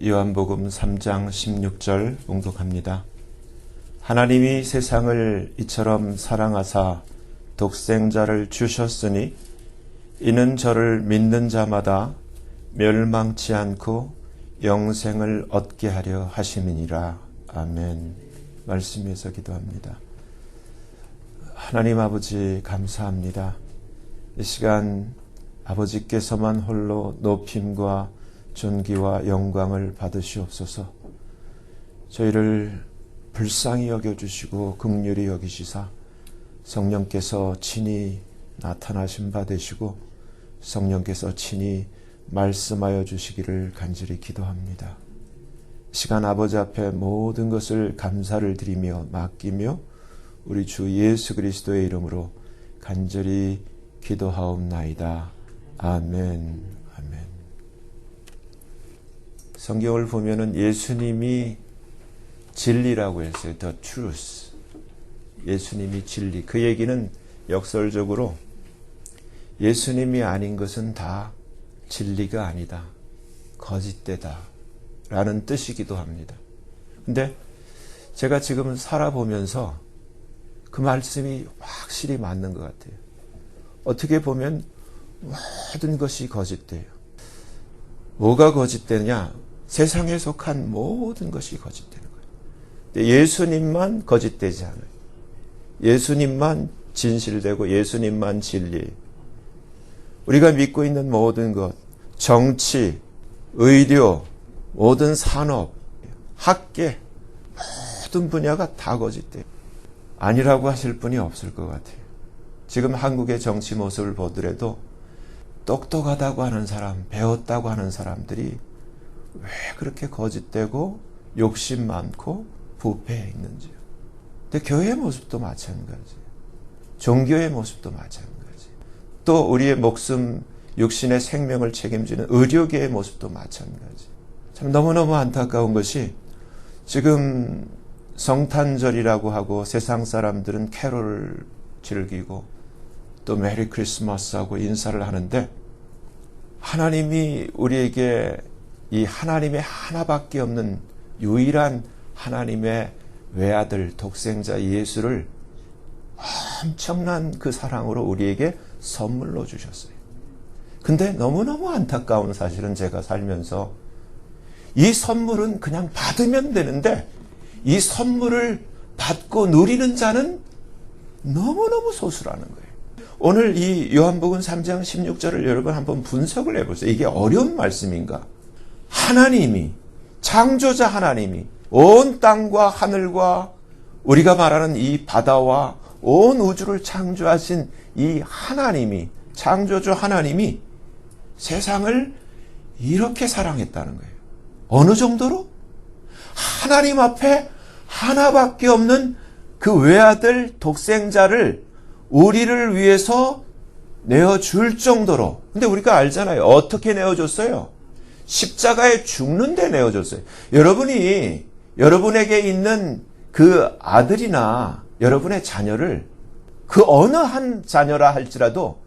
요한복음 3장 16절 봉독합니다. 하나님이 세상을 이처럼 사랑하사 독생자를 주셨으니 이는 저를 믿는 자마다 멸망치 않고 영생을 얻게 하려 하심이니라. 아멘. 말씀에서 기도합니다. 하나님 아버지 감사합니다. 이 시간 아버지께서만 홀로 높임과 존귀와 영광을 받으시옵소서. 저희를 불쌍히 여겨주시고 긍휼히 여기시사 성령께서 친히 나타나신 바 되시고 성령께서 친히 말씀하여 주시기를 간절히 기도합니다. 시간 아버지 앞에 모든 것을 감사를 드리며 맡기며 우리 주 예수 그리스도의 이름으로 간절히 기도하옵나이다. 아멘. 아멘. 성경을 보면은 예수님이 진리라고 했어요. The truth. 예수님이 진리. 그 얘기는 역설적으로 예수님이 아닌 것은 다 진리가 아니다. 거짓되다. 라는 뜻이기도 합니다. 근데 제가 지금 살아보면서 그 말씀이 확실히 맞는 것 같아요. 어떻게 보면 모든 것이 거짓돼요. 뭐가 거짓되냐? 세상에 속한 모든 것이 거짓되는 거예요. 근데 예수님만 거짓되지 않아요. 예수님만 진실되고 예수님만 진리. 우리가 믿고 있는 모든 것, 정치, 의료, 모든 산업, 학계, 모든 분야가 다 거짓돼요. 아니라고 하실 분이 없을 것 같아요. 지금 한국의 정치 모습을 보더라도 똑똑하다고 하는 사람, 배웠다고 하는 사람들이 왜 그렇게 거짓되고 욕심 많고 부패해 있는지요. 근데 교회의 모습도 마찬가지예요. 종교의 모습도 마찬가지예요. 또 우리의 목숨, 육신의 생명을 책임지는 의료계의 모습도 마찬가지예요. 참 너무너무 안타까운 것이 지금 성탄절이라고 하고 세상 사람들은 캐롤을 즐기고 또 메리 크리스마스하고 인사를 하는데 하나님이 우리에게 이 하나님의 하나밖에 없는 유일한 하나님의 외아들 독생자 예수를 엄청난 그 사랑으로 우리에게 선물로 주셨어요. 근데 너무너무 안타까운 사실은 제가 살면서 이 선물은 그냥 받으면 되는데 이 선물을 받고 누리는 자는 너무너무 소수라는 거예요. 오늘 이 요한복음 3장 16절을 여러분 한번 분석을 해보세요. 이게 어려운 말씀인가? 하나님이, 창조자 하나님이 온 땅과 하늘과 우리가 말하는 이 바다와 온 우주를 창조하신 이 하나님이, 창조주 하나님이 세상을 이렇게 사랑했다는 거예요. 어느 정도로? 하나님 앞에 하나밖에 없는 그 외아들 독생자를 우리를 위해서 내어줄 정도로. 근데 우리가 알잖아요. 어떻게 내어줬어요? 십자가에 죽는데 내어줬어요. 여러분이 여러분에게 있는 그 아들이나 여러분의 자녀를 그 어느 한 자녀라 할지라도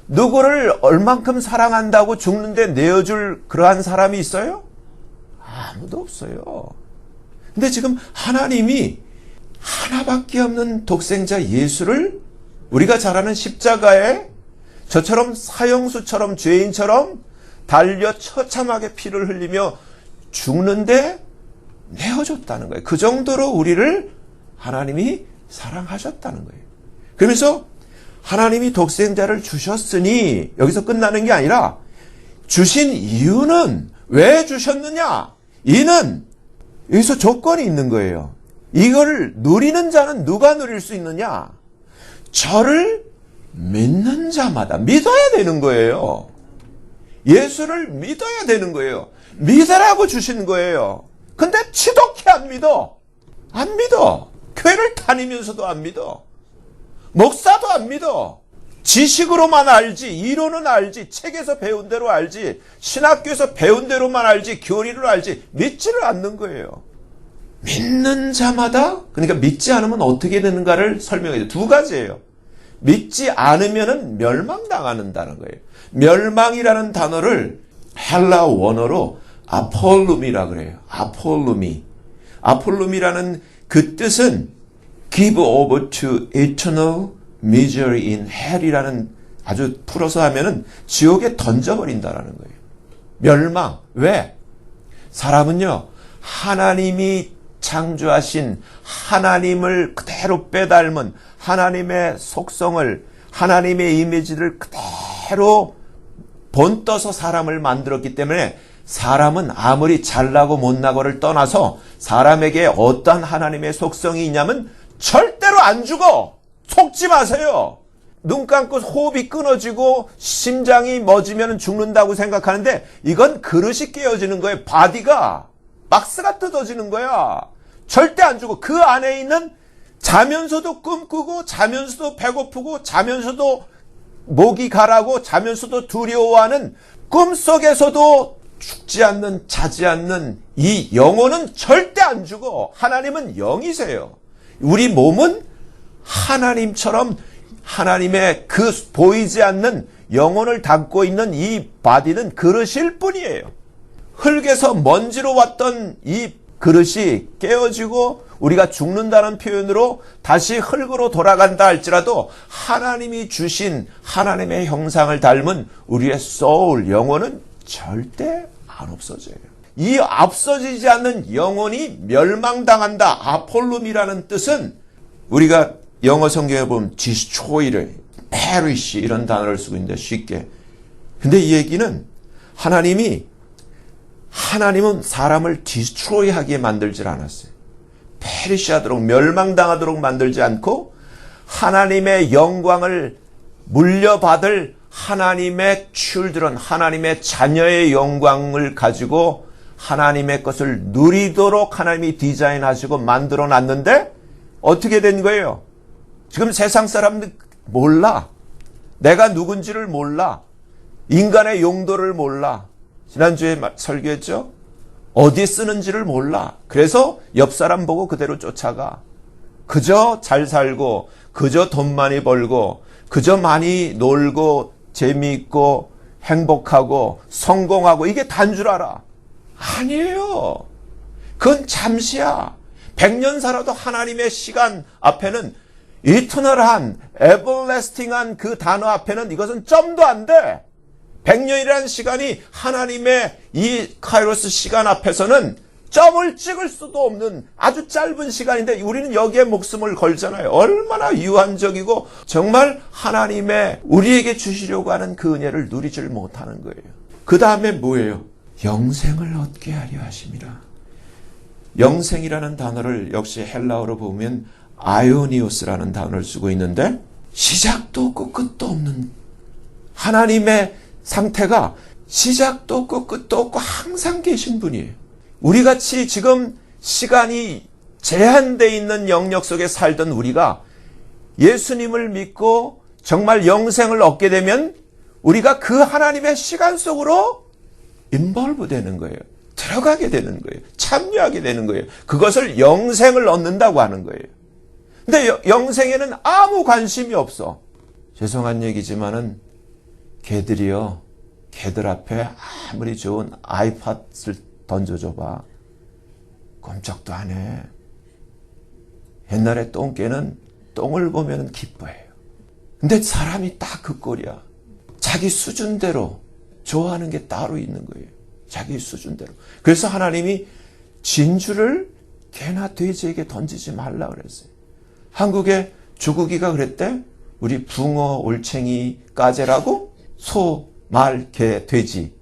누구를 얼만큼 사랑한다고 죽는데 내어줄 그러한 사람이 있어요? 아무도 없어요. 근데 지금 하나님이 하나밖에 없는 독생자 예수를 우리가 잘 아는 십자가에 저처럼 사형수처럼 죄인처럼 달려 처참하게 피를 흘리며 죽는데 내어줬다는 거예요. 그 정도로 우리를 하나님이 사랑하셨다는 거예요. 그러면서 하나님이 독생자를 주셨으니 여기서 끝나는 게 아니라 주신 이유는 왜 주셨느냐? 이는 여기서 조건이 있는 거예요. 이걸 누리는 자는 누가 누릴 수 있느냐? 저를 믿는 자마다 믿어야 되는 거예요. 예수를 믿어야 되는 거예요. 믿으라고 주신 거예요. 근데 지독히 안 믿어. 안 믿어. 교회를 다니면서도 안 믿어. 목사도 안 믿어. 지식으로만 알지, 이론은 알지, 책에서 배운 대로 알지, 신학교에서 배운 대로만 알지, 교리를 알지, 믿지를 않는 거예요. 믿는 자마다, 그러니까 믿지 않으면 어떻게 되는가를 설명해요. 두 가지예요. 믿지 않으면은 멸망당한다는 거예요. 멸망이라는 단어를 헬라 원어로 아폴룸이라 그래요. 아폴룸이라는 그 뜻은 give over to eternal misery in hell이라는, 아주 풀어서 하면은 지옥에 던져버린다라는 거예요. 멸망. 왜? 사람은요, 하나님이 창조하신 하나님을 그대로 빼닮은 하나님의 속성을, 하나님의 이미지를 그대로 본떠서 사람을 만들었기 때문에 사람은 아무리 잘나고 못나고를 떠나서 사람에게 어떠한 하나님의 속성이 있냐면 절대로 안 죽어. 속지 마세요. 눈 감고 호흡이 끊어지고 심장이 멎으면 죽는다고 생각하는데 이건 그릇이 깨어지는 거예요. 바디가, 박스가 뜯어지는 거야. 절대 안 죽어. 그 안에 있는 자면서도 꿈꾸고 자면서도 배고프고 자면서도 목이 가라고 자면서도 두려워하는 꿈속에서도 죽지 않는, 자지 않는 이 영혼은 절대 안 죽어. 하나님은 영이세요. 우리 몸은 하나님처럼 하나님의 그 보이지 않는 영혼을 담고 있는 이 바디는 그릇일 뿐이에요. 흙에서 먼지로 왔던 이 그릇이 깨어지고 우리가 죽는다는 표현으로 다시 흙으로 돌아간다 할지라도 하나님이 주신 하나님의 형상을 닮은 우리의 소울, 영혼은 절대 안 없어져요. 이 없어지지 않는 영혼이 멸망당한다. 아폴룸이라는 뜻은 우리가 영어 성경에 보면 destroy를, perish 이런 단어를 쓰고 있는데 쉽게. 근데 이 얘기는 하나님은 사람을 destroy 하게 만들질 않았어요. perish 하도록, 멸망당하도록 만들지 않고 하나님의 영광을 물려받을 하나님의 children, 하나님의 자녀의 영광을 가지고 하나님의 것을 누리도록 하나님이 디자인하시고 만들어 놨는데 어떻게 된 거예요? 지금 세상 사람들 몰라. 내가 누군지를 몰라. 인간의 용도를 몰라. 지난주에 설교했죠? 어디에 쓰는지를 몰라. 그래서 옆 사람 보고 그대로 쫓아가. 그저 잘 살고, 그저 돈 많이 벌고, 그저 많이 놀고, 재미있고, 행복하고, 성공하고, 이게 단 줄 알아. 아니에요. 그건 잠시야. 100년 살아도 하나님의 시간 앞에는 이터널한, 에버래스팅한 그 단어 앞에는 이것은 점도 안 돼. 100년이라는 시간이 하나님의 이 카이로스 시간 앞에서는 점을 찍을 수도 없는 아주 짧은 시간인데 우리는 여기에 목숨을 걸잖아요. 얼마나 유한적이고 정말 하나님의 우리에게 주시려고 하는 그 은혜를 누리질 못하는 거예요. 그 다음에 뭐예요? 영생을 얻게 하려 하심이라. 영생이라는 단어를 역시 헬라어로 보면 아이오니오스라는 단어를 쓰고 있는데 시작도 없고 끝도 없는 하나님의 상태가 시작도 없고 끝도 없고 항상 계신 분이에요. 우리같이 지금 시간이 제한되어 있는 영역 속에 살던 우리가 예수님을 믿고 정말 영생을 얻게 되면 우리가 그 하나님의 시간 속으로 인볼브 되는 거예요. 들어가게 되는 거예요. 참여하게 되는 거예요. 그것을 영생을 얻는다고 하는 거예요. 근데 영생에는 아무 관심이 없어. 죄송한 얘기지만은 개들이요. 개들 앞에 아무리 좋은 아이팟을 던져줘봐. 꼼짝도 안 해. 옛날에 똥개는 똥을 보면 기뻐해요. 근데 사람이 딱 그 꼴이야. 자기 수준대로 좋아하는 게 따로 있는 거예요. 자기 수준대로. 그래서 하나님이 진주를 개나 돼지에게 던지지 말라 그랬어요. 한국의 조국이가 그랬대. 우리 붕어, 올챙이, 까제라고 소, 말, 개, 돼지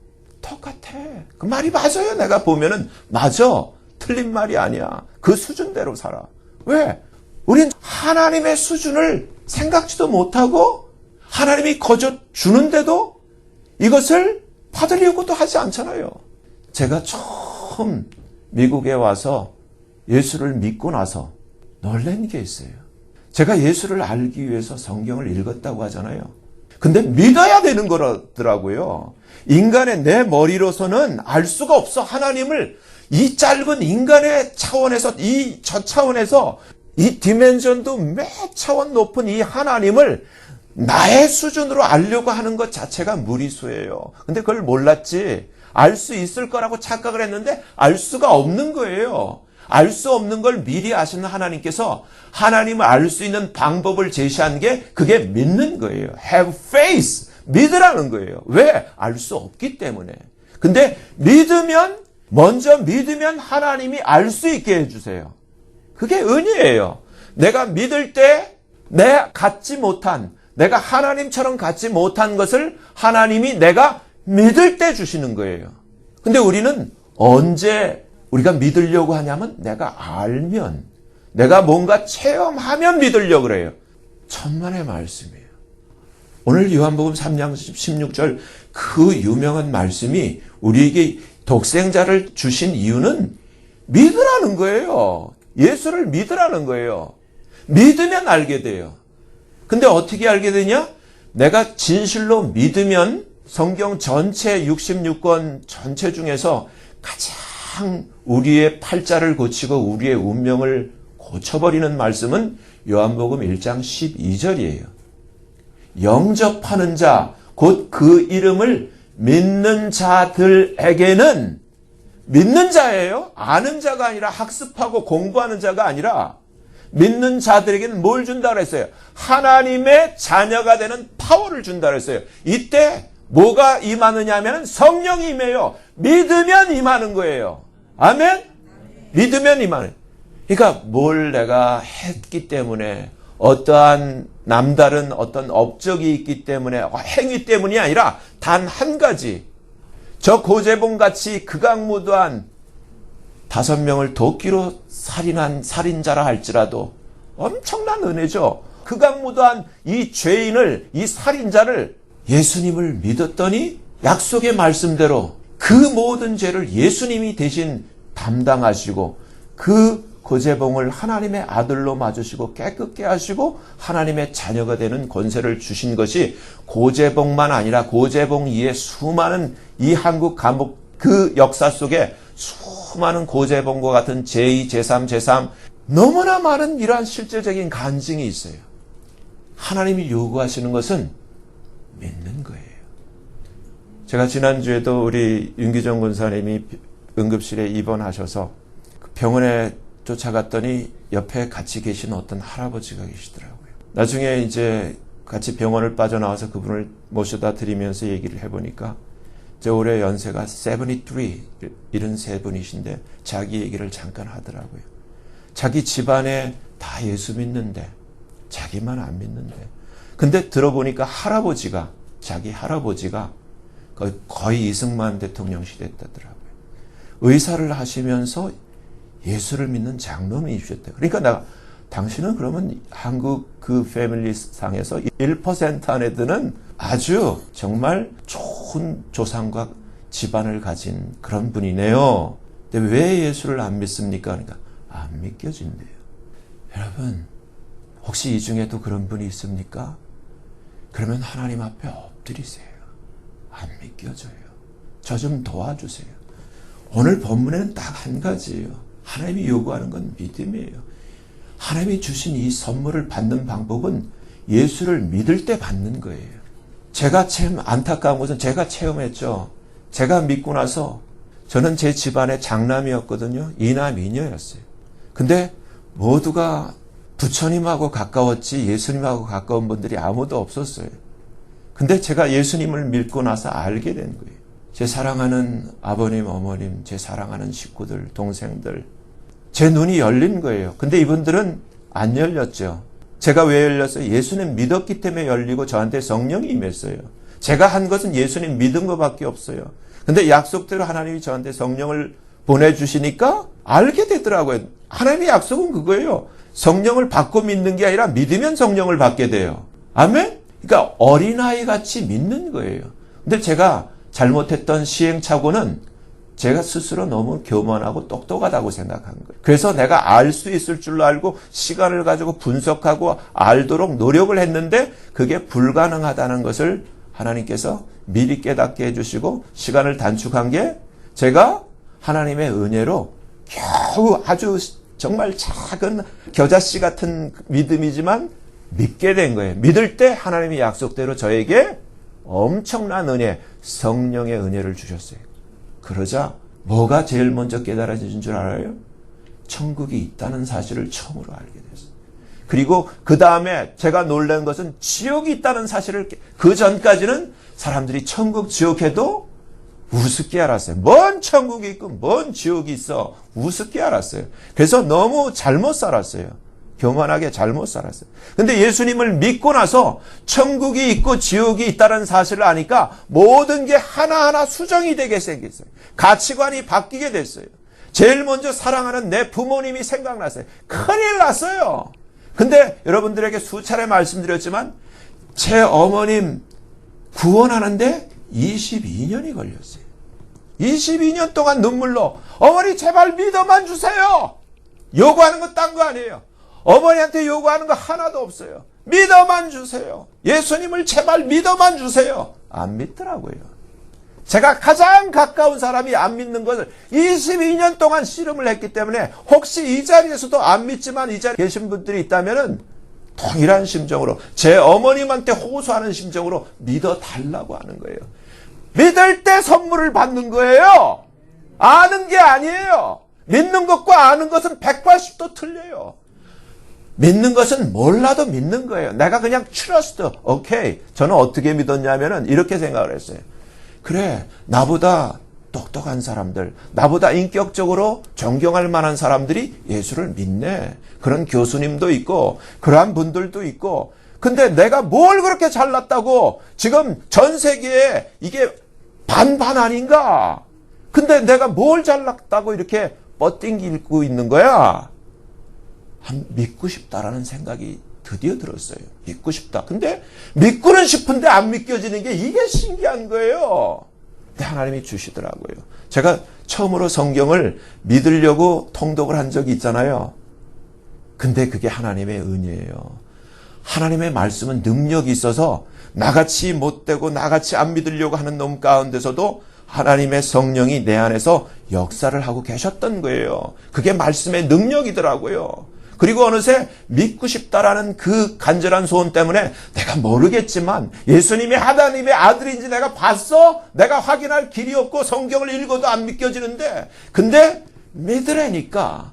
똑같아. 그 말이 맞아요. 내가 보면은 맞아. 틀린 말이 아니야. 그 수준대로 살아. 왜? 우린 하나님의 수준을 생각지도 못하고 하나님이 거저 주는데도 이것을 받으려고도 하지 않잖아요. 제가 처음 미국에 와서 예수를 믿고 나서 놀란 게 있어요. 제가 예수를 알기 위해서 성경을 읽었다고 하잖아요. 근데 믿어야 되는 거라더라고요. 인간의 내 머리로서는 알 수가 없어. 하나님을 이 짧은 인간의 차원에서 저 차원에서 이 디멘전도 몇 차원 높은 이 하나님을 나의 수준으로 알려고 하는 것 자체가 무리수예요. 근데 그걸 몰랐지. 알 수 있을 거라고 착각을 했는데 알 수가 없는 거예요. 알 수 없는 걸 미리 아시는 하나님께서 하나님을 알 수 있는 방법을 제시한 게 그게 믿는 거예요. Have faith. 믿으라는 거예요. 왜? 알 수 없기 때문에. 근데 먼저 믿으면 하나님이 알 수 있게 해주세요. 그게 은혜예요. 내가 믿을 때 내가 하나님처럼 갖지 못한 것을 하나님이 내가 믿을 때 주시는 거예요. 근데 우리는 언제 우리가 믿으려고 하냐면 내가 알면, 내가 뭔가 체험하면 믿으려고 그래요. 천만의 말씀이에요. 오늘 요한복음 3장 16절 그 유명한 말씀이 우리에게 독생자를 주신 이유는 믿으라는 거예요. 예수를 믿으라는 거예요. 믿으면 알게 돼요. 근데 어떻게 알게 되냐? 내가 진실로 믿으면 성경 전체 66권 전체 중에서 가장 우리의 팔자를 고치고 우리의 운명을 고쳐버리는 말씀은 요한복음 1장 12절이에요. 영접하는 자, 곧 그 이름을 믿는 자들에게는, 믿는 자예요. 아는 자가 아니라 학습하고 공부하는 자가 아니라 믿는 자들에게는 뭘 준다 그랬어요? 하나님의 자녀가 되는 파워를 준다 그랬어요. 이때 뭐가 임하느냐 하면 성령이 임해요. 믿으면 임하는 거예요. 아멘? 믿으면 임하는. 그러니까 뭘 내가 했기 때문에, 어떠한 남다른 어떤 업적이 있기 때문에, 행위 때문이 아니라 단 한 가지, 저 고재봉같이 극악무도한 5명을 도끼로 살인한 살인자라 할지라도 엄청난 은혜죠. 극악무도한 이 죄인을, 이 살인자를 예수님을 믿었더니 약속의 말씀대로 그 모든 죄를 예수님이 대신 담당하시고 그 고재봉을 하나님의 아들로 맞으시고 깨끗게 하시고 하나님의 자녀가 되는 권세를 주신 것이 고재봉만 아니라 고재봉 이외에 수많은 이 한국 감옥 그 역사 속에 수많은 고재봉과 같은 제2, 제3, 제3 너무나 많은 이러한 실제적인 간증이 있어요. 하나님이 요구하시는 것은 믿는 거예요. 제가 지난주에도 우리 윤기정 권사님이 응급실에 입원하셔서 병원에 쫓아갔더니 옆에 같이 계신 어떤 할아버지가 계시더라고요. 나중에 이제 같이 병원을 빠져나와서 그분을 모셔다 드리면서 얘기를 해보니까 저 올해 연세가 73, 73분이신데 자기 얘기를 잠깐 하더라고요. 자기 집안에 다 예수 믿는데 자기만 안 믿는데, 근데 들어보니까 자기 할아버지가 거의 이승만 대통령 시대 때더라고요. 의사를 하시면서 예수를 믿는 장로님이셨대요. 그러니까 당신은 그러면 한국 그 패밀리 상에서 1% 안에 드는 아주 정말 좋은 조상과 집안을 가진 그런 분이네요. 근데 왜 예수를 안 믿습니까? 그러니까 안 믿겨진대요. 여러분, 혹시 이 중에도 그런 분이 있습니까? 그러면 하나님 앞에 엎드리세요. 안 믿겨져요. 저 좀 도와주세요. 오늘 본문에는 딱 한 가지예요. 하나님이 요구하는 건 믿음이에요. 하나님이 주신 이 선물을 받는 방법은 예수를 믿을 때 받는 거예요. 제가 참 안타까운 것은 제가 체험했죠. 제가 믿고 나서 저는 제 집안의 장남이었거든요. 이남 이녀였어요. 근데 모두가 부처님하고 가까웠지 예수님하고 가까운 분들이 아무도 없었어요. 근데 제가 예수님을 믿고 나서 알게 된 거예요. 제 사랑하는 아버님, 어머님, 제 사랑하는 식구들, 동생들, 제 눈이 열린 거예요. 근데 이분들은 안 열렸죠. 제가 왜 열렸어요? 예수님 믿었기 때문에 열리고 저한테 성령이 임했어요. 제가 한 것은 예수님 믿은 것밖에 없어요. 근데 약속대로 하나님이 저한테 성령을 보내주시니까 알게 되더라고요. 하나님의 약속은 그거예요. 성령을 받고 믿는 게 아니라 믿으면 성령을 받게 돼요. 아멘? 그러니까 어린아이 같이 믿는 거예요. 근데 제가 잘못했던 시행착오는 제가 스스로 너무 교만하고 똑똑하다고 생각한 거예요. 그래서 내가 알 수 있을 줄로 알고 시간을 가지고 분석하고 알도록 노력을 했는데 그게 불가능하다는 것을 하나님께서 미리 깨닫게 해주시고 시간을 단축한 게 제가 하나님의 은혜로 겨우 아주 정말 작은 겨자씨 같은 믿음이지만 믿게 된 거예요. 믿을 때 하나님의 약속대로 저에게 엄청난 은혜, 성령의 은혜를 주셨어요. 그러자 뭐가 제일 먼저 깨달아진 줄 알아요? 천국이 있다는 사실을 처음으로 알게 됐어요. 그리고 그 다음에 제가 놀란 것은 지옥이 있다는 사실을, 그 전까지는 사람들이 천국, 지옥 해도 우습게 알았어요. 뭔 천국이 있고 뭔 지옥이 있어. 우습게 알았어요. 그래서 너무 잘못 살았어요. 교만하게 잘못 살았어요. 근데 예수님을 믿고 나서 천국이 있고 지옥이 있다는 사실을 아니까 모든 게 하나하나 수정이 되게 생겼어요. 가치관이 바뀌게 됐어요. 제일 먼저 사랑하는 내 부모님이 생각났어요. 큰일 났어요. 근데 여러분들에게 수차례 말씀드렸지만 제 어머님 구원하는데 22년이 걸렸어요. 22년 동안 눈물로 어머니 제발 믿어만 주세요. 요구하는 거 딴 거 아니에요. 어머니한테 요구하는 거 하나도 없어요. 믿어만 주세요. 예수님을 제발 믿어만 주세요. 안 믿더라고요. 제가 가장 가까운 사람이 안 믿는 것을 22년 동안 씨름을 했기 때문에 혹시 이 자리에서도 안 믿지만 이 자리에 계신 분들이 있다면 동일한 심정으로 제 어머님한테 호소하는 심정으로 믿어달라고 하는 거예요. 믿을 때 선물을 받는 거예요. 아는 게 아니에요. 믿는 것과 아는 것은 180도 틀려요. 믿는 것은 몰라도 믿는 거예요. 내가 그냥 trust, 오케이. 저는 어떻게 믿었냐면은 이렇게 생각을 했어요. 그래, 나보다 똑똑한 사람들, 나보다 인격적으로 존경할 만한 사람들이 예수를 믿네. 그런 교수님도 있고, 그러한 분들도 있고, 근데 내가 뭘 그렇게 잘났다고 지금 전 세계에 이게 반반 아닌가? 근데 내가 뭘 잘났다고 이렇게 뻗띵기고 있는 거야? 믿고 싶다라는 생각이 드디어 들었어요. 믿고 싶다. 근데 믿고는 싶은데 안 믿겨지는 게 이게 신기한 거예요. 근데 하나님이 주시더라고요. 제가 처음으로 성경을 믿으려고 통독을 한 적이 있잖아요. 근데 그게 하나님의 은혜예요. 하나님의 말씀은 능력이 있어서 나같이 못되고 나같이 안 믿으려고 하는 놈 가운데서도 하나님의 성령이 내 안에서 역사를 하고 계셨던 거예요. 그게 말씀의 능력이더라고요. 그리고 어느새 믿고 싶다라는 그 간절한 소원 때문에 내가 모르겠지만 예수님이 하나님의 아들인지 내가 봤어? 내가 확인할 길이 없고 성경을 읽어도 안 믿겨지는데 근데 믿으라니까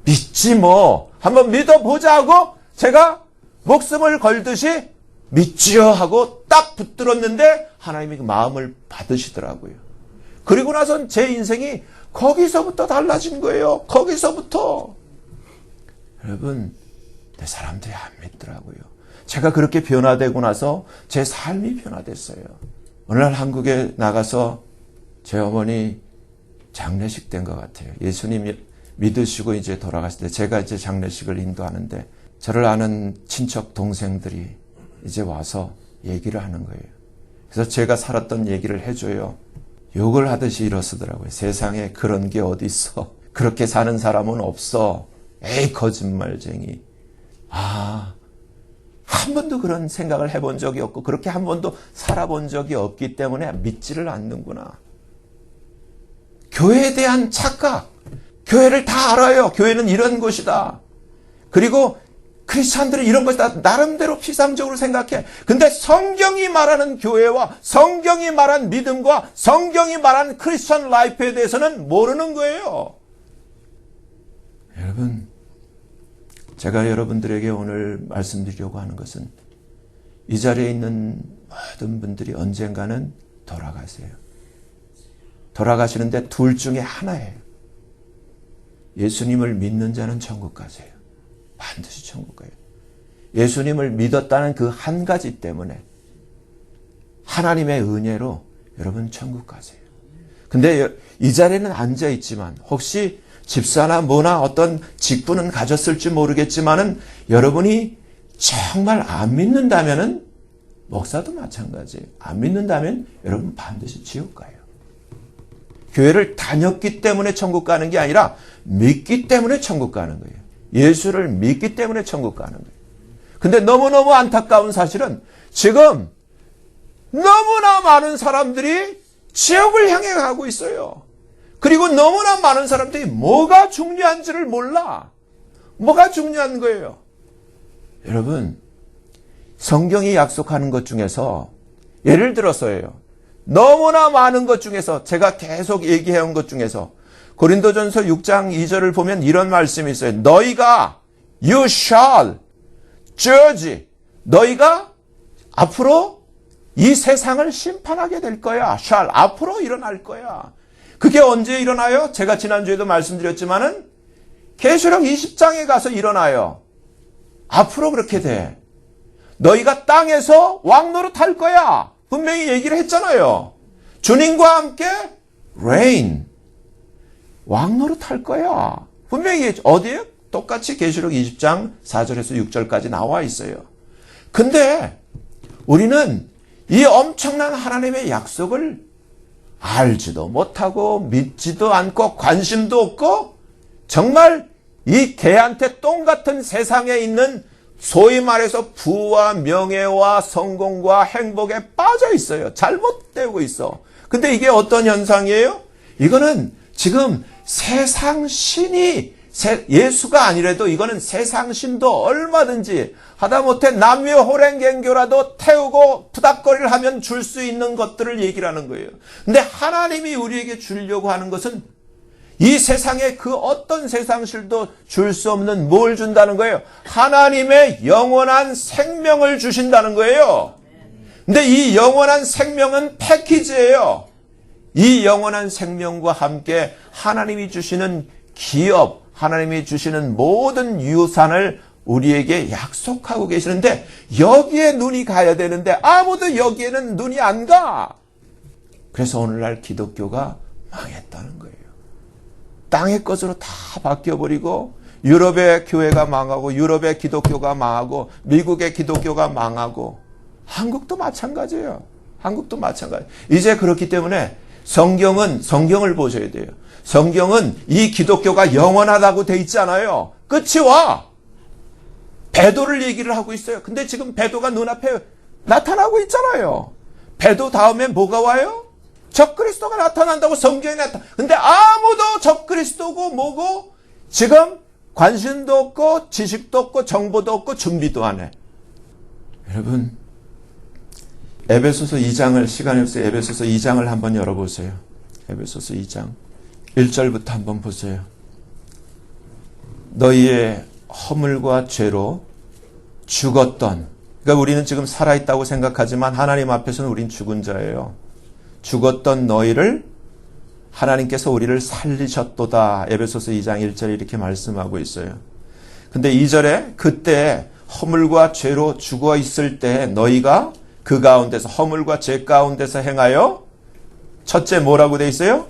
믿지 뭐 한번 믿어보자고 제가 목숨을 걸듯이 믿지요 하고 딱 붙들었는데 하나님이 그 마음을 받으시더라고요. 그리고 나선 제 인생이 거기서부터 달라진 거예요. 거기서부터. 여러분, 내 사람들이 안 믿더라고요. 제가 그렇게 변화되고 나서 제 삶이 변화됐어요. 어느 날 한국에 나가서 제 어머니 장례식 된 것 같아요. 예수님 믿으시고 이제 돌아가실 때 제가 이제 장례식을 인도하는데 저를 아는 친척 동생들이 이제 와서 얘기를 하는 거예요. 그래서 제가 살았던 얘기를 해줘요. 욕을 하듯이 일어서더라고요. 세상에 그런 게 어디 있어. 그렇게 사는 사람은 없어. 에이 거짓말쟁이. 한 번도 그런 생각을 해본 적이 없고 그렇게 한 번도 살아본 적이 없기 때문에 믿지를 않는구나. 교회에 대한 착각. 교회를 다 알아요. 교회는 이런 곳이다. 그리고 크리스찬들은 이런 것이다. 나름대로 피상적으로 생각해. 근데 성경이 말하는 교회와 성경이 말한 믿음과 성경이 말하는 크리스천 라이프에 대해서는 모르는 거예요. 여러분, 제가 여러분들에게 오늘 말씀드리려고 하는 것은 이 자리에 있는 모든 분들이 언젠가는 돌아가세요. 돌아가시는데 둘 중에 하나예요. 예수님을 믿는 자는 천국 가세요. 반드시 천국 가요. 예수님을 믿었다는 그 한 가지 때문에 하나님의 은혜로 여러분 천국 가세요. 근데 이 자리에는 앉아 있지만 혹시 집사나 뭐나 어떤 직분은 가졌을지 모르겠지만은 여러분이 정말 안 믿는다면은 목사도 마찬가지예요. 안 믿는다면 여러분 반드시 지옥 가요. 교회를 다녔기 때문에 천국 가는 게 아니라 믿기 때문에 천국 가는 거예요. 예수를 믿기 때문에 천국 가는 거예요. 근데 너무너무 안타까운 사실은 지금 너무나 많은 사람들이 지옥을 향해 가고 있어요. 그리고 너무나 많은 사람들이 뭐가 중요한지를 몰라. 뭐가 중요한 거예요? 여러분, 성경이 약속하는 것 중에서 예를 들어서요. 너무나 많은 것 중에서 제가 계속 얘기해온 것 중에서 고린도전서 6장 2절을 보면 이런 말씀이 있어요. 너희가 you shall judge. 너희가 앞으로 이 세상을 심판하게 될 거야. shall. 앞으로 일어날 거야. 그게 언제 일어나요? 제가 지난주에도 말씀드렸지만은 계시록 20장에 가서 일어나요. 앞으로 그렇게 돼. 너희가 땅에서 왕노릇 할 거야. 분명히 얘기를 했잖아요. 주님과 함께 reign. 왕노릇 할 거야. 분명히 어디에? 똑같이 계시록 20장 4절에서 6절까지 나와 있어요. 근데 우리는 이 엄청난 하나님의 약속을 알지도 못하고 믿지도 않고 관심도 없고 정말 이 개한테 똥 같은 세상에 있는 소위 말해서 부와 명예와 성공과 행복에 빠져 있어요. 잘못되고 있어. 근데 이게 어떤 현상이에요? 이거는 지금 세상 신이 예수가 아니라도 이거는 세상 신도 얼마든지 하다못해 남녀 호랭갱교라도 태우고 푸닥거리를 하면 줄 수 있는 것들을 얘기를 하는 거예요. 근데 하나님이 우리에게 주려고 하는 것은 이 세상에 그 어떤 세상실도 줄 수 없는 뭘 준다는 거예요? 하나님의 영원한 생명을 주신다는 거예요. 근데 이 영원한 생명은 패키지예요. 이 영원한 생명과 함께 하나님이 주시는 기업, 하나님이 주시는 모든 유산을 우리에게 약속하고 계시는데 여기에 눈이 가야 되는데 아무도 여기에는 눈이 안 가. 그래서 오늘날 기독교가 망했다는 거예요. 땅의 것으로 다 바뀌어버리고 유럽의 교회가 망하고 유럽의 기독교가 망하고 미국의 기독교가 망하고 한국도 마찬가지예요. 한국도 마찬가지. 이제 그렇기 때문에 성경을 보셔야 돼요. 성경은 이 기독교가 영원하다고 돼 있잖아요. 끝이 와. 배도를 얘기를 하고 있어요. 근데 지금 배도가 눈앞에 나타나고 있잖아요. 배도 다음에 뭐가 와요? 적그리스도가 나타난다고 성경에 나타나. 근데 아무도 적그리스도고 뭐고 지금 관심도 없고 지식도 없고 정보도 없고 준비도 안 해. 여러분 에베소서 2장을 시간이 없어요. 에베소서 2장을 한번 열어보세요. 에베소서 2장 1절부터 한번 보세요. 너희의 허물과 죄로 죽었던, 그러니까 우리는 지금 살아있다고 생각하지만 하나님 앞에서는 우린 죽은 자예요. 죽었던 너희를 하나님께서 우리를 살리셨도다. 에베소서 2장 1절에 이렇게 말씀하고 있어요. 근데 2절에 그때 허물과 죄로 죽어 있을 때 너희가 그 가운데서 허물과 죄 가운데서 행하여 첫째 뭐라고 돼 있어요?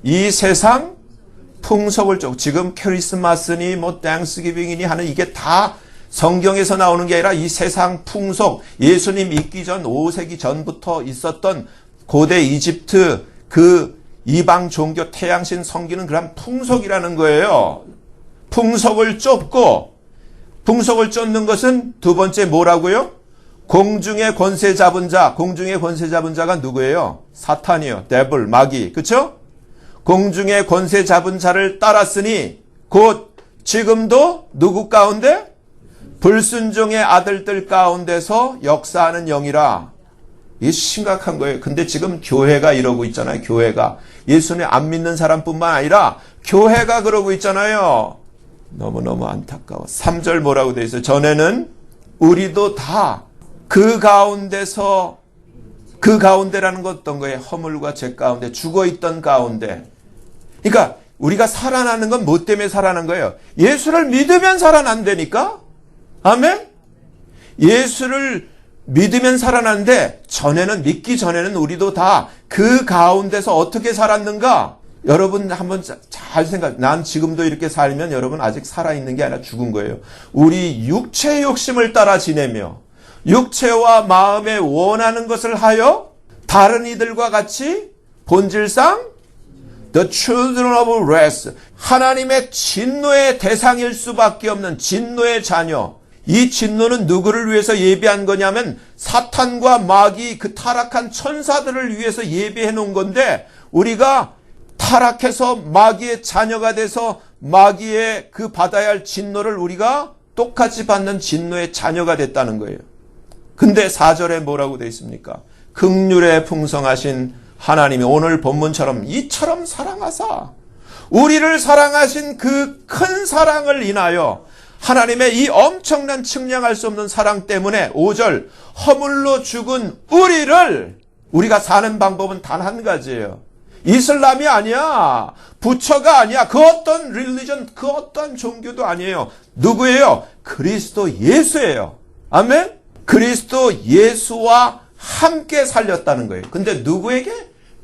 이 세상 풍속을 지금 크리스마스니 뭐 땡스기빙이니 하는 이게 다 성경에서 나오는 게 아니라 이 세상 풍속, 예수님 있기 전 5세기 전부터 있었던 고대 이집트 그 이방 종교 태양신 섬기는 그런 풍속이라는 거예요. 풍속을 쫓고, 풍속을 쫓는 것은 두 번째 뭐라고요? 공중의 권세 잡은 자, 공중의 권세 잡은 자가 누구예요? 사탄이요. 데블, 마귀. 그쵸? 공중의 권세 잡은 자를 따랐으니 곧 지금도 누구 가운데? 불순종의 아들들 가운데서 역사하는 영이라. 이게 심각한 거예요. 근데 지금 교회가 이러고 있잖아요. 교회가. 예수님 안 믿는 사람뿐만 아니라 교회가 그러고 있잖아요. 너무너무 안타까워. 3절 뭐라고 돼 있어요? 전에는 우리도 다 그 가운데서, 그 가운데라는 건 어떤 거예요? 허물과 죄 가운데, 죽어있던 가운데. 그러니까 우리가 살아나는 건 뭐 때문에 살아난 거예요? 예수를 믿으면 살아난다니까? 아멘? 예수를 믿으면 살아나는데 전에는, 믿기 전에는 우리도 다 그 가운데서 어떻게 살았는가? 여러분 한번 잘 난 지금도 이렇게 살면 여러분 아직 살아있는 게 아니라 죽은 거예요. 우리 육체의 욕심을 따라 지내며 육체와 마음에 원하는 것을 하여 다른 이들과 같이 본질상 The children of wrath, 하나님의 진노의 대상일 수밖에 없는 진노의 자녀. 이 진노는 누구를 위해서 예비한 거냐면 사탄과 마귀 그 타락한 천사들을 위해서 예비해 놓은 건데 우리가 타락해서 마귀의 자녀가 돼서 마귀의 그 받아야 할 진노를 우리가 똑같이 받는 진노의 자녀가 됐다는 거예요. 근데 4절에 뭐라고 되어 있습니까? 긍휼에 풍성하신 하나님이 오늘 본문처럼 이처럼 사랑하사 우리를 사랑하신 그 큰 사랑을 인하여 하나님의 이 엄청난 측량할 수 없는 사랑 때문에 5절 허물로 죽은 우리가 사는 방법은 단 한 가지예요. 이슬람이 아니야. 부처가 아니야. 그 어떤 릴리전, 그 어떤 종교도 아니에요. 누구예요? 그리스도 예수예요. 아멘? 그리스도 예수와 함께 살렸다는 거예요. 근데 누구에게?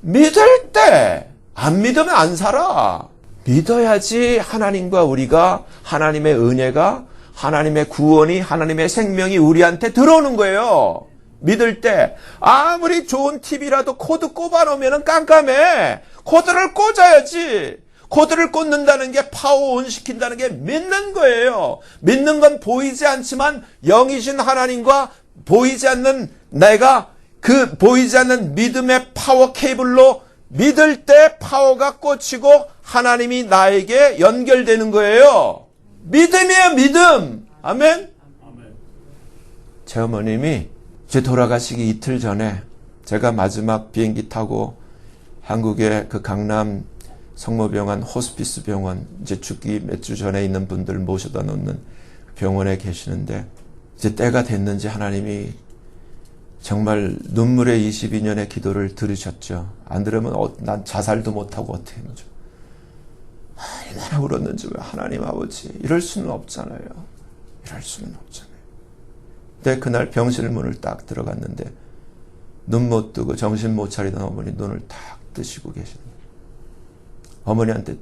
믿을 때. 안 믿으면 안 살아. 믿어야지 하나님과 우리가, 하나님의 은혜가, 하나님의 구원이, 하나님의 생명이 우리한테 들어오는 거예요. 믿을 때 아무리 좋은 TV라도 코드 꼽아놓으면 깜깜해. 코드를 꽂아야지. 코드를 꽂는다는 게 파워온 시킨다는 게 믿는 거예요. 믿는 건 보이지 않지만 영이신 하나님과 보이지 않는 내가 그 보이지 않는 믿음의 파워 케이블로 믿을 때 파워가 꽂히고 하나님이 나에게 연결되는 거예요. 믿음이에요, 믿음. 아멘? 제 어머님이 제 돌아가시기 이틀 전에 제가 마지막 비행기 타고 한국의 그 강남 성모병원 호스피스 병원, 이제 죽기 몇 주 전에 있는 분들 모셔다 놓는 병원에 계시는데 이제 때가 됐는지 하나님이 정말 눈물의 22년의 기도를 들으셨죠. 안 들으면 난 자살도 못하고 어떻게 하죠. 얼마나 울었는지. 왜 하나님 아버지 이럴 수는 없잖아요. 이럴 수는 없잖아요. 근데 그날 병실 문을 딱 들어갔는데 눈 못 뜨고 정신 못 차리던 어머니 눈을 딱 뜨시고 계시는 거예요. 어머니한테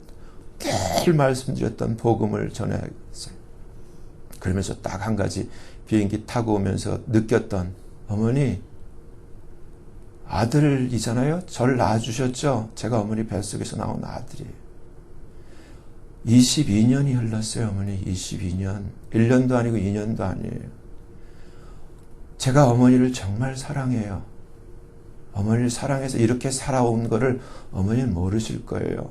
늘 말씀드렸던 복음을 전해야겠어요. 그러면서 딱 한 가지 비행기 타고 오면서 느꼈던, 어머니 아들이잖아요. 저를 낳아주셨죠. 제가 어머니 뱃속에서 나온 아들이에요. 22년이 흘렀어요. 어머니 22년. 1년도 아니고 2년도 아니에요. 제가 어머니를 정말 사랑해요. 어머니를 사랑해서 이렇게 살아온 거를 어머니는 모르실 거예요.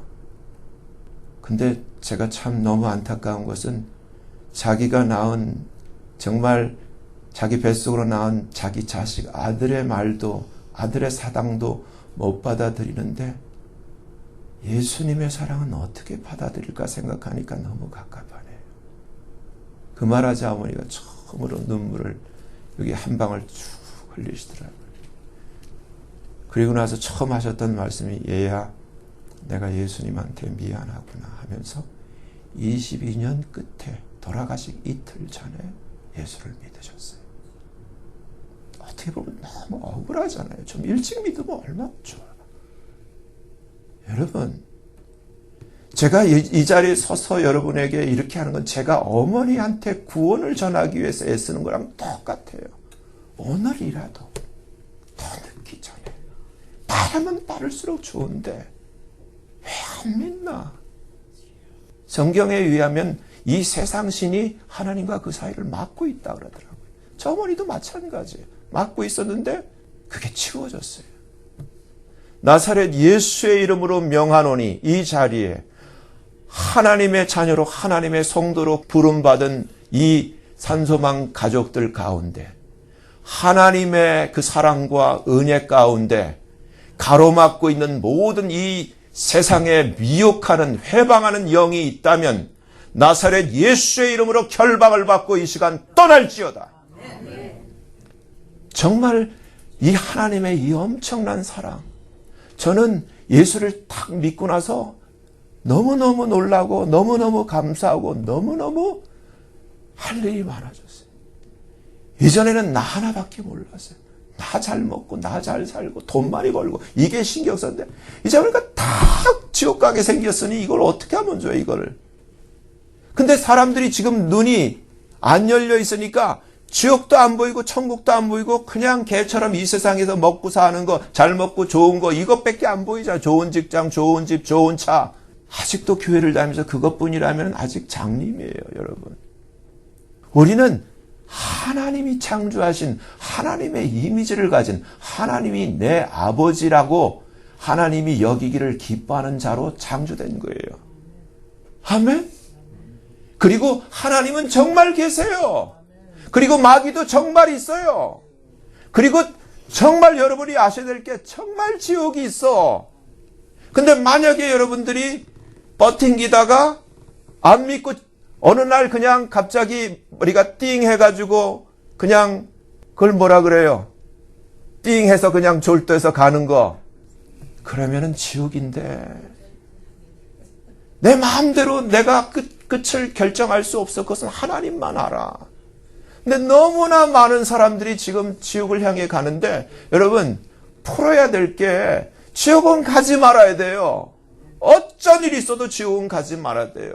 근데 제가 참 너무 안타까운 것은 자기가 낳은, 정말 자기 뱃속으로 낳은 자기 자식 아들의 말도, 아들의 사랑도 못 받아들이는데 예수님의 사랑은 어떻게 받아들일까 생각하니까 너무 갑갑하네요. 그 말하자 어머니가 처음으로 눈물을 여기 한 방울 쭉 흘리시더라고요. 그리고 나서 처음 하셨던 말씀이, 얘야 내가 예수님한테 미안하구나 하면서 22년 끝에 돌아가시기 이틀 전에 예수를 믿으셨어요. 어떻게 보면 너무 억울하잖아요. 좀 일찍 믿으면 얼마나 좋아. 여러분, 제가 이 자리에 서서 여러분에게 이렇게 하는 건 제가 어머니한테 구원을 전하기 위해서 애쓰는 거랑 똑같아요. 오늘이라도 더 늦기 전에. 빠르면 빠를수록 좋은데 왜 안 믿나? 성경에 의하면 이 세상 신이 하나님과 그 사이를 막고 있다 그러더라고요. 저 어머니도 마찬가지예요. 막고 있었는데 그게 치워졌어요. 나사렛 예수의 이름으로 명하노니, 이 자리에 하나님의 자녀로, 하나님의 성도로 부름받은 이 산소망 가족들 가운데 하나님의 그 사랑과 은혜 가운데 가로막고 있는 모든 이 세상에 미혹하는, 회방하는 영이 있다면 나사렛 예수의 이름으로 결박을 받고 이 시간 떠날지어다. 정말 이 하나님의 이 엄청난 사랑, 저는 예수를 딱 믿고 나서 너무너무 놀라고 너무너무 감사하고 너무너무 할 일이 많아졌어요. 이전에는 나 하나밖에 몰랐어요. 나 잘 먹고 나 잘 살고 돈 많이 벌고 이게 신경 썼는데 이제 보니까 다 지옥 가게 생겼으니 이걸 어떻게 하면 좋아요, 이거를. 근데 사람들이 지금 눈이 안 열려 있으니까 지옥도 안 보이고 천국도 안 보이고 그냥 개처럼 이 세상에서 먹고 사는 거, 잘 먹고 좋은 거, 이것밖에 안 보이잖아. 좋은 직장, 좋은 집, 좋은 차. 아직도 교회를 다니면서 그것뿐이라면 아직 장님이에요, 여러분. 우리는 하나님이 창조하신, 하나님의 이미지를 가진, 하나님이 내 아버지라고 하나님이 여기기를 기뻐하는 자로 창조된 거예요. 아멘? 그리고 하나님은 정말 계세요. 그리고 마귀도 정말 있어요. 그리고 정말 여러분이 아셔야 될 게 정말 지옥이 있어. 근데 만약에 여러분들이 버팅기다가 안 믿고 어느 날 그냥 갑자기 머리가 띵 해가지고 그냥 그걸 뭐라 그래요? 띵 해서 그냥 졸도해서 가는 거. 그러면은 지옥인데. 내 마음대로 내가 끝을 결정할 수 없어. 그것은 하나님만 알아. 근데 너무나 많은 사람들이 지금 지옥을 향해 가는데 여러분 풀어야 될 게 지옥은 가지 말아야 돼요. 어쩐 일이 있어도 지옥은 가지 말아야 돼요.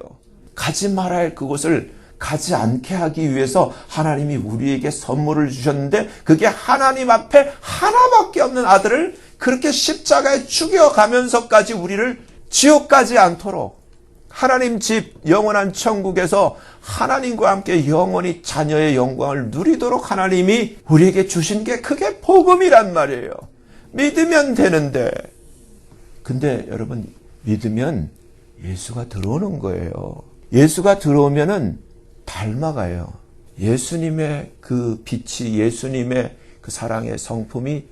가지 말아야 할 그곳을 가지 않게 하기 위해서 하나님이 우리에게 선물을 주셨는데 그게 하나님 앞에 하나밖에 없는 아들을 그렇게 십자가에 죽여가면서까지 우리를 지옥 가지 않도록 하나님 집 영원한 천국에서 하나님과 함께 영원히 자녀의 영광을 누리도록 하나님이 우리에게 주신 게 그게 복음이란 말이에요. 믿으면 되는데. 근데 여러분 믿으면 예수가 들어오는 거예요. 예수가 들어오면은 닮아가요. 예수님의 그 빛이 예수님의 그 사랑의 성품이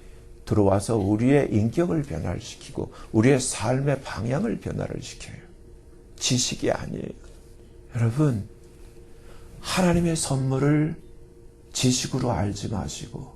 들어와서 우리의 인격을 변화시키고 우리의 삶의 방향을 변화를 시켜요. 지식이 아니에요. 여러분 하나님의 선물을 지식으로 알지 마시고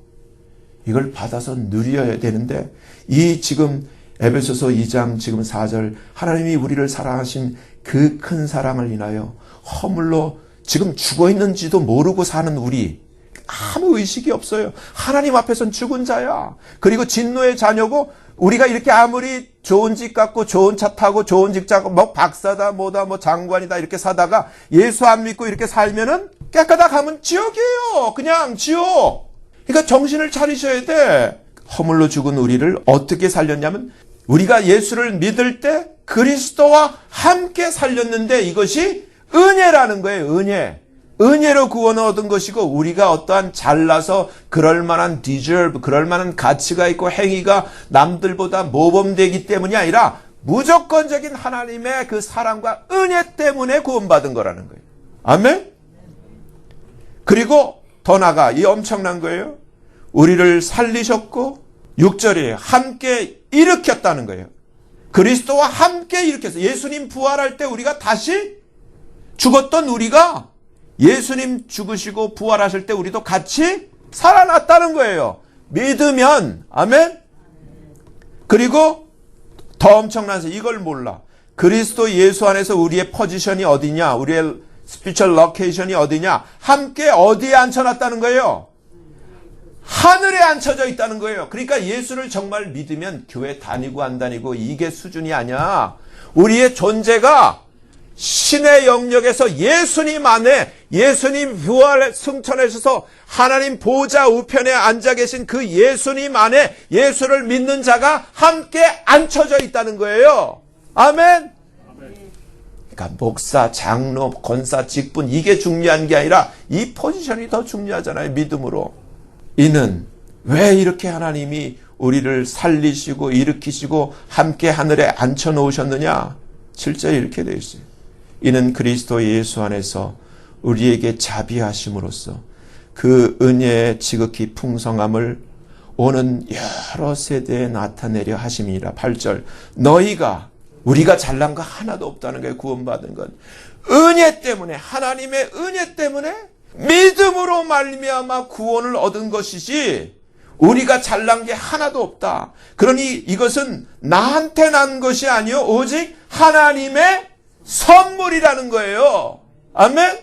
이걸 받아서 누려야 되는데 이 지금 에베소서 2장 지금 4절 하나님이 우리를 사랑하신 그 큰 사랑을 인하여 허물로 지금 죽어있는지도 모르고 사는 우리 아무 의식이 없어요. 하나님 앞에선 죽은 자야. 그리고 진노의 자녀고 우리가 이렇게 아무리 좋은 집 갖고 좋은 차 타고 좋은 직장 뭐 박사다 뭐다 뭐 장관이다 이렇게 사다가 예수 안 믿고 이렇게 살면은 깨끗하다 가면 지옥이에요. 그냥 지옥. 그러니까 정신을 차리셔야 돼. 허물로 죽은 우리를 어떻게 살렸냐면 우리가 예수를 믿을 때 그리스도와 함께 살렸는데 이것이 은혜라는 거예요. 은혜. 은혜로 구원을 얻은 것이고 우리가 어떠한 잘나서 그럴 만한 deserve, 그럴 만한 가치가 있고 행위가 남들보다 모범되기 때문이 아니라 무조건적인 하나님의 그 사랑과 은혜 때문에 구원받은 거라는 거예요. 아멘? 그리고 더 나아가 이 엄청난 거예요. 우리를 살리셨고 6절이에요. 함께 일으켰다는 거예요. 그리스도와 함께 일으켜서 예수님 부활할 때 우리가 다시 죽었던 우리가 예수님 죽으시고 부활하실 때 우리도 같이 살아났다는 거예요. 믿으면. 아멘. 그리고 더 엄청난 이걸 몰라. 그리스도 예수 안에서 우리의 포지션이 어디냐, 우리의 스피처럴 로케이션이 어디냐, 함께 어디에 앉혀놨다는 거예요. 하늘에 앉혀져 있다는 거예요. 그러니까 예수를 정말 믿으면 교회 다니고 안 다니고 이게 수준이 아니야. 우리의 존재가 신의 영역에서 예수님 안에 예수님 부활 승천하셔서 하나님 보좌 우편에 앉아 계신 그 예수님 안에 예수를 믿는 자가 함께 앉혀져 있다는 거예요. 아멘. 그러니까 목사, 장로, 권사, 직분 이게 중요한 게 아니라 이 포지션이 더 중요하잖아요. 믿음으로. 이는 왜 이렇게 하나님이 우리를 살리시고 일으키시고 함께 하늘에 앉혀 놓으셨느냐? 7절에 이렇게 되어 있어요. 이는 그리스도 예수 안에서 우리에게 자비하심으로써 그 은혜의 지극히 풍성함을 오는 여러 세대에 나타내려 하심이라. 8절 너희가 우리가 잘난 거 하나도 없다는 거예요. 구원받은 건 은혜 때문에 하나님의 은혜 때문에 믿음으로 말미암아 구원을 얻은 것이지 우리가 잘난 게 하나도 없다. 그러니 이것은 나한테 난 것이 아니요 오직 하나님의 선물이라는 거예요. 아멘?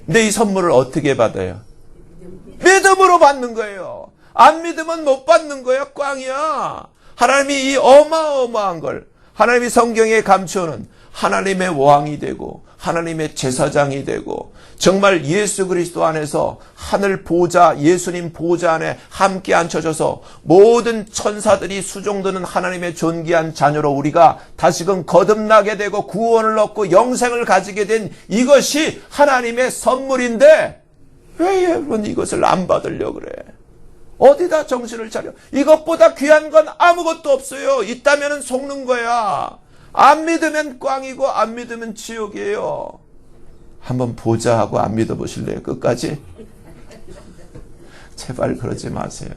근데 이 선물을 어떻게 받아요? 믿음으로 받는 거예요. 안 믿으면 못 받는 거야. 꽝이야. 하나님이 이 어마어마한 걸 하나님이 성경에 감추는 하나님의 왕이 되고 하나님의 제사장이 되고 정말 예수 그리스도 안에서 하늘 보좌 예수님 보좌 안에 함께 앉혀져서 모든 천사들이 수종드는 하나님의 존귀한 자녀로 우리가 다시금 거듭나게 되고 구원을 얻고 영생을 가지게 된 이것이 하나님의 선물인데 왜 여러분 이것을 안 받으려고 그래? 어디다 정신을 차려? 이것보다 귀한 건 아무것도 없어요. 있다면 속는 거야. 안 믿으면 꽝이고 안 믿으면 지옥이에요. 한번 보자 하고 안 믿어보실래요? 끝까지? 제발 그러지 마세요.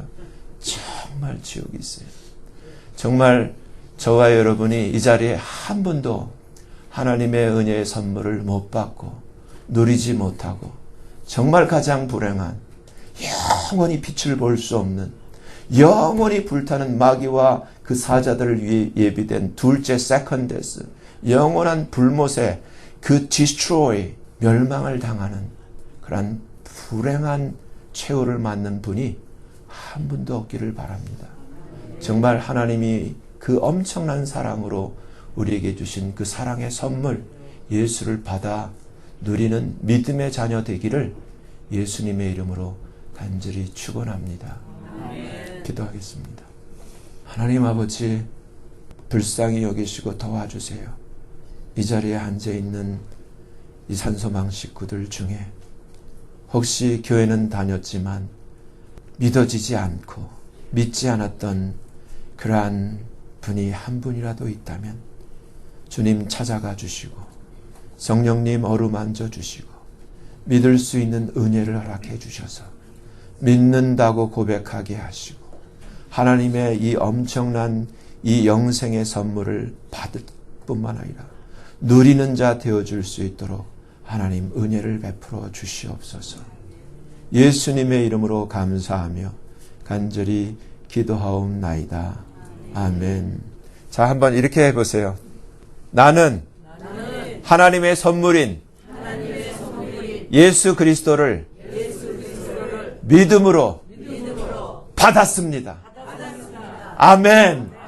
정말 지옥이 있어요. 정말 저와 여러분이 이 자리에 한 분도 하나님의 은혜의 선물을 못 받고 누리지 못하고 정말 가장 불행한, 영원히 빛을 볼 수 없는, 영원히 불타는 마귀와 그 사자들을 위해 예비된 둘째 세컨드 데스, 영원한 불못에 그 디스트로이, 멸망을 당하는 그런 불행한 최후를 맞는 분이 한 분도 없기를 바랍니다. 정말 하나님이 그 엄청난 사랑으로 우리에게 주신 그 사랑의 선물 예수를 받아 누리는 믿음의 자녀 되기를 예수님의 이름으로 간절히 축원합니다. 기도하겠습니다. 하나님 아버지, 불쌍히 여기시고 도와주세요. 이 자리에 앉아있는 이 산소망 식구들 중에 혹시 교회는 다녔지만 믿어지지 않고 믿지 않았던 그러한 분이 한 분이라도 있다면 주님 찾아가 주시고 성령님 어루만져 주시고 믿을 수 있는 은혜를 허락해 주셔서 믿는다고 고백하게 하시고 하나님의 이 엄청난 이 영생의 선물을 받을 뿐만 아니라 누리는 자 되어줄 수 있도록 하나님 은혜를 베풀어 주시옵소서. 예수님의 이름으로 감사하며 간절히 기도하옵나이다. 아멘. 자, 한번 이렇게 해보세요. 나는 하나님의 선물인 예수 그리스도를 믿음으로 받았습니다. 아멘.